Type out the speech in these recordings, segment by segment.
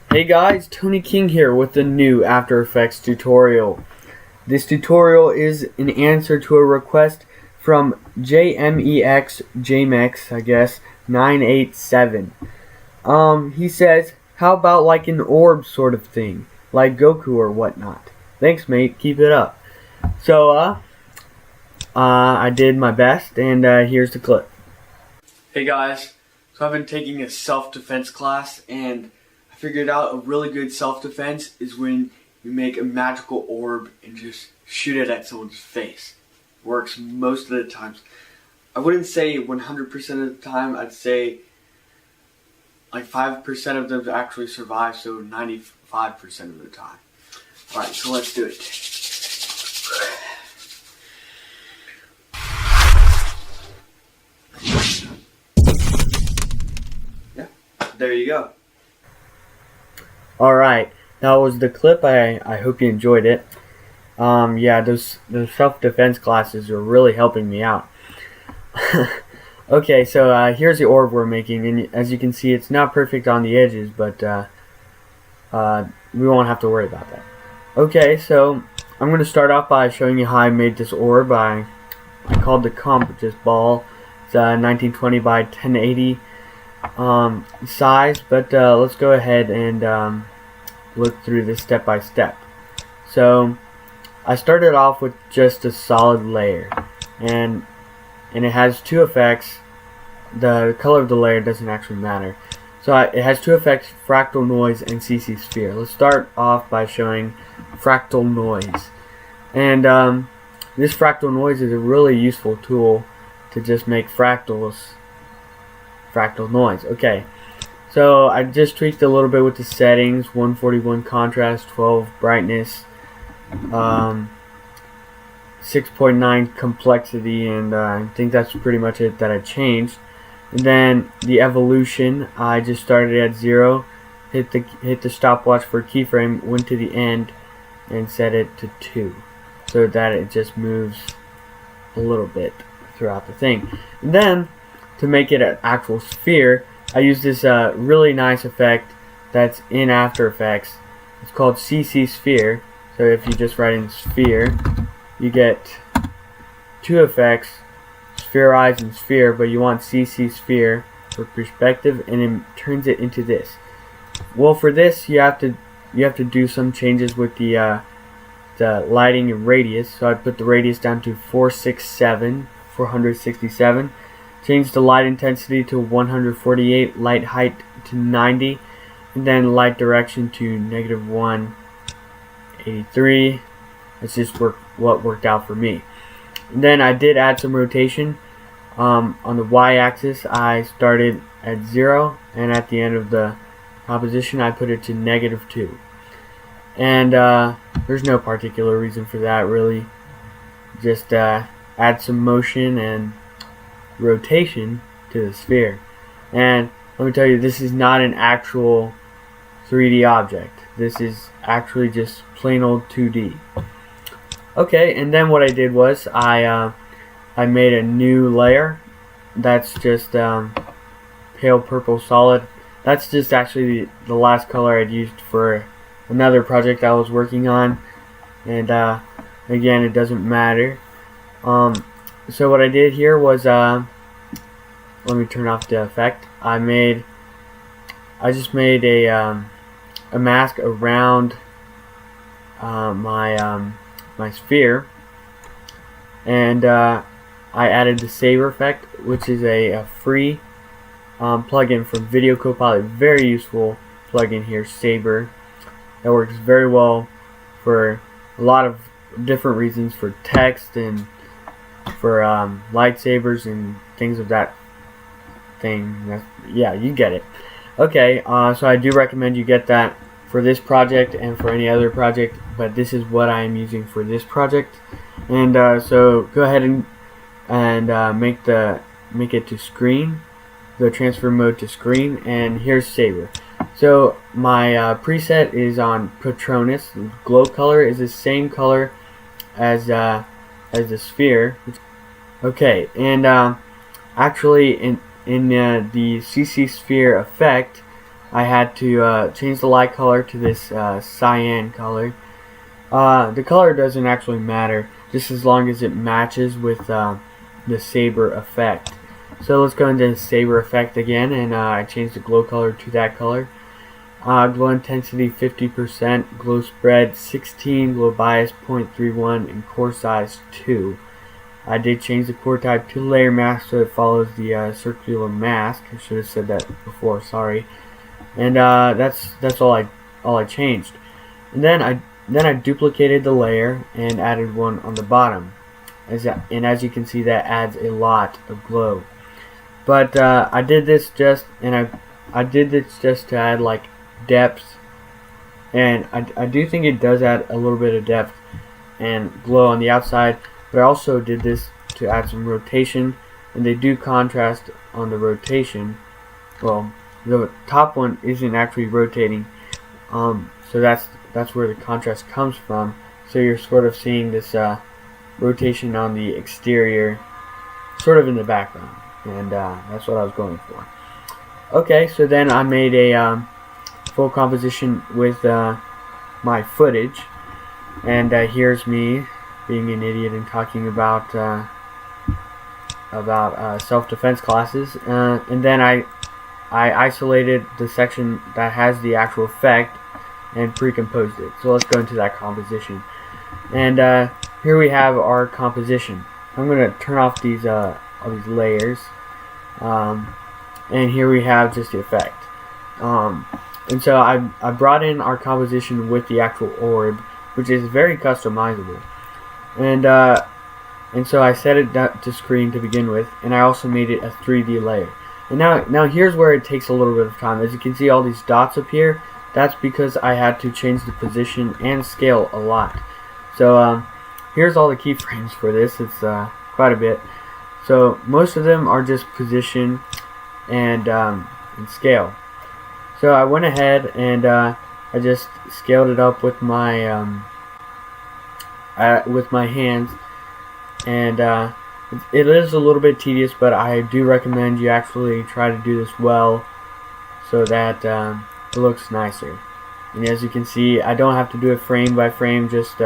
Hey guys, Tony King here with the new After Effects tutorial. This tutorial is an answer to a request from JMEX, I guess, 987. He says, how about like an orb sort of thing, like Goku or whatnot? Thanks mate, keep it up. So, I did my best, and here's the clip. Hey guys, so I've been taking a self-defense class, and I figured out a really good self-defense is when you make a magical orb and just shoot it at someone's face. Works most of the times. I wouldn't say 100% of the time, I'd say like 5% of them actually survive, so 95% of the time. Alright, so let's do it. Yeah, there you go. Alright, that was the clip. I hope you enjoyed it. Yeah, those self-defense classes are really helping me out. Okay, so here's the orb we're making, and as you can see, it's not perfect on the edges, but we won't have to worry about that. Okay, so I'm going to start off by showing you how I made this orb. I called the compass ball. It's 1920 by 1080 size, but let's go ahead and look through this step by step. So I started off with just a solid layer, and it has two effects. The color of the layer doesn't actually matter. So it has two effects: fractal noise and CC sphere. Let's start off by showing fractal noise, and this fractal noise is a really useful tool to just make fractal noise. Okay, so I just tweaked a little bit with the settings: 141 contrast, 12 brightness, 6.9 complexity, and I think that's pretty much it that I changed. And then the evolution, I just started at 0, hit the stopwatch for keyframe, went to the end, and set it to 2, so that it just moves a little bit throughout the thing. And then to make it an actual sphere, I use this really nice effect that's in After Effects. It's called CC Sphere. So if you just write in sphere, you get two effects, spherize and sphere, but you want CC Sphere for perspective, and it turns it into this. Well, for this you have to do some changes with the lighting and radius. So I put the radius down to 467. Change the light intensity to 148, light height to 90, and then light direction to -183. That's just what worked out for me. And then I did add some rotation. On the y-axis, I started at 0, and at the end of the composition, I put it to -2. And there's no particular reason for that, really. Just add some motion and rotation to the sphere. And let me tell you, this is not an actual 3D object. This is actually just plain old 2D. Okay, and then what I did was I made a new layer. That's just pale purple solid. That's just actually the last color I'd used for another project I was working on, and again, it doesn't matter. So what I did here was let me turn off the effect. I just made a mask around my sphere, and I added the Saber effect, which is a free plugin from Video Copilot. Very useful plugin here, Saber. That works very well for a lot of different reasons, for text and for lightsabers and things of that thing. Yeah, you get it. Okay, so I do recommend you get that for this project and for any other project, but this is what I am using for this project. And so go ahead and make it to screen, the transfer mode to screen, and here's Saber. So my preset is on Patronus. Glow color is the same color as the sphere. Okay, and actually in the CC Sphere effect, I had to change the light color to this cyan color. The color doesn't actually matter, just as long as it matches with the saber effect. So let's go into saber effect again, and I changed the glow color to that color. Glow intensity 50%, glow spread 16, glow bias 0.31, and core size 2. I did change the core type to layer mask so it follows the circular mask. I should have said that before, sorry. And that's all I changed. And then I duplicated the layer and added one on the bottom. As you can see, that adds a lot of glow. But I did this just to add like depth, and I do think it does add a little bit of depth and glow on the outside. But I also did this to add some rotation, and they do contrast on the rotation. Well, the top one isn't actually rotating, so that's where the contrast comes from. So you're sort of seeing this rotation on the exterior, sort of in the background, and that's what I was going for. Okay, so then I made a full composition with my footage, and here's me being an idiot and talking about self-defense classes, and then I isolated the section that has the actual effect and pre-composed it. So let's go into that composition. And here we have our composition. I'm going to turn off these all these layers, and here we have just the effect. And so I brought in our composition with the actual orb, which is very customizable. And so I set it to screen to begin with, and I also made it a 3D layer. And now here's where it takes a little bit of time. As you can see, all these dots up here, that's because I had to change the position and scale a lot. So here's all the keyframes for this. It's quite a bit. So most of them are just position and scale. So I went ahead and I just scaled it up with my hands, and it is a little bit tedious, but I do recommend you actually try to do this well so that it looks nicer. And as you can see, I don't have to do it frame by frame, just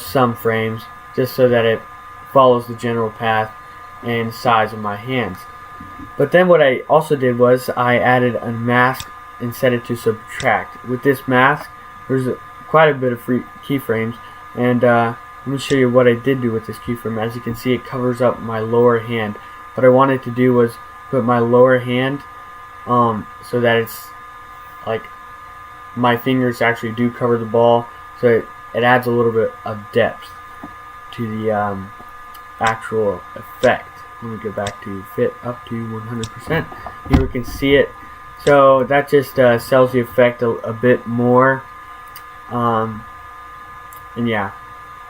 some frames, just so that it follows the general path and size of my hands. But then what I also did was I added a mask and set it to subtract. With this mask, there's quite a bit of free keyframes, and let me show you what I did do with this keyframe. As you can see, it covers up my lower hand. What I wanted to do was put my lower hand so that it's like my fingers actually do cover the ball, so it adds a little bit of depth to the actual effect. Let me go back to fit up to 100%. Here we can see it. So that just sells the effect a bit more. And yeah,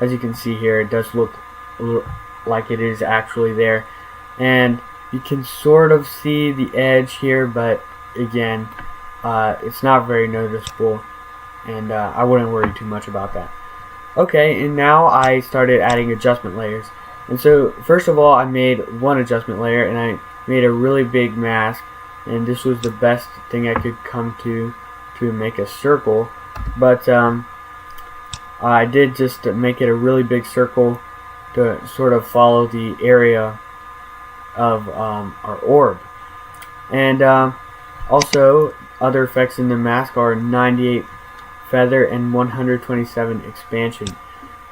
as you can see here, it does look a little like it is actually there. And you can sort of see the edge here, but again, it's not very noticeable, and I wouldn't worry too much about that. Okay, and now I started adding adjustment layers. And so first of all, I made one adjustment layer, and I made a really big mask, and this was the best thing I could come to make a circle. But I did just make it a really big circle to sort of follow the area of our orb. And also other effects in the mask are 98 feather and 127 expansion.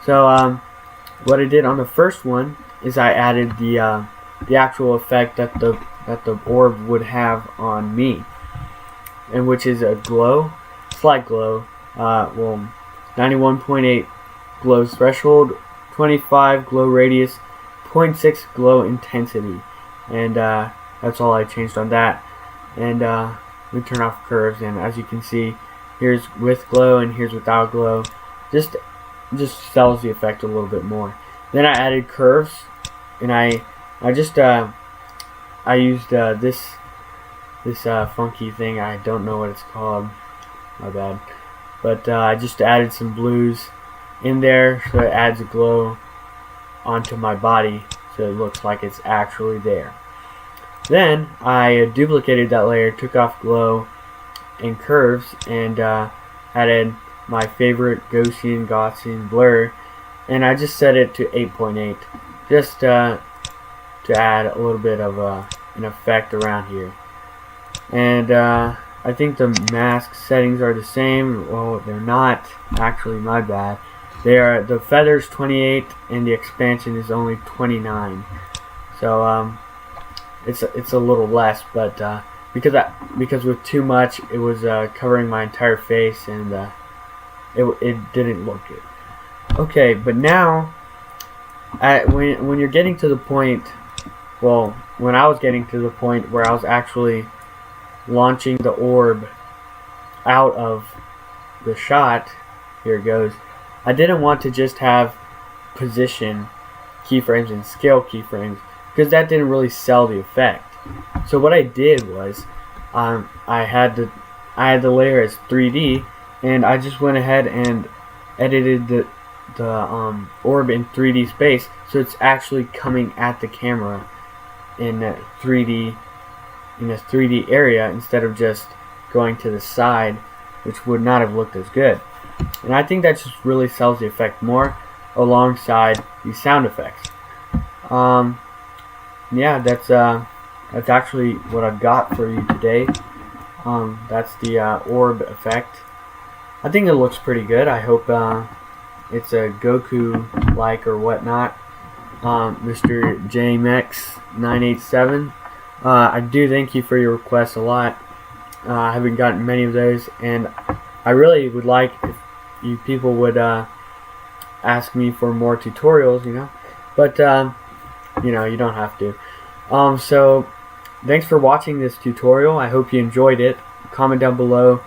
So what I did on the first one is I added the actual effect that the orb would have on me, and which is a glow, slight glow, 91.8 glow threshold, 25 glow radius, 0.6 glow intensity, and that's all I changed on that. And let me turn off curves, and as you can see, here's with glow and here's without glow. Just sells the effect a little bit more. Then I added curves, and I used this funky thing. I don't know what it's called, my bad. But I just added some blues in there, so it adds a glow onto my body, so it looks like it's actually there. Then I duplicated that layer, took off glow and curves, and added my favorite Gaussian blur, and I just set it to 8.8 just to add a little bit of an effect around here. And I think the mask settings are the same. Well, they're not actually, my bad. They are, the feathers 28 and the expansion is only 29. So it's a little less, but because with too much it was covering my entire face, and it didn't look good. Okay, but now when you're getting to the point, well, when I was getting to the point where I was actually launching the orb out of the shot, here it goes, I didn't want to just have position keyframes and scale keyframes, because that didn't really sell the effect. So what I did was I had the layer as 3D, and I just went ahead and edited the orb in 3D space, so it's actually coming at the camera in a 3D area instead of just going to the side, which would not have looked as good. And I think that just really sells the effect more alongside the sound effects. Yeah, that's actually what I've got for you today. That's the orb effect. I think it looks pretty good. I hope it's a Goku-like or whatnot. Mr. JMX987. I do thank you for your requests a lot. I haven't gotten many of those, and I really would like if you people would ask me for more tutorials, but you don't have to. So thanks for watching this tutorial. I hope you enjoyed it. Comment down below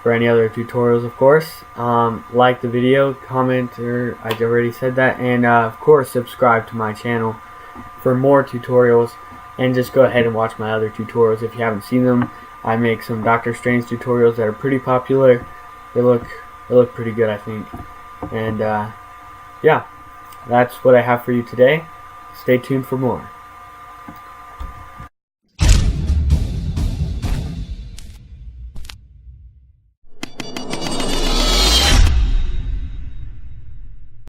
for any other tutorials, of course. Like the video, comment, or I already said that, and of course subscribe to my channel for more tutorials, and just go ahead and watch my other tutorials if you haven't seen them. I make some Doctor Strange tutorials that are pretty popular. They look pretty good, I think. And yeah, that's what I have for you today. Stay tuned for more.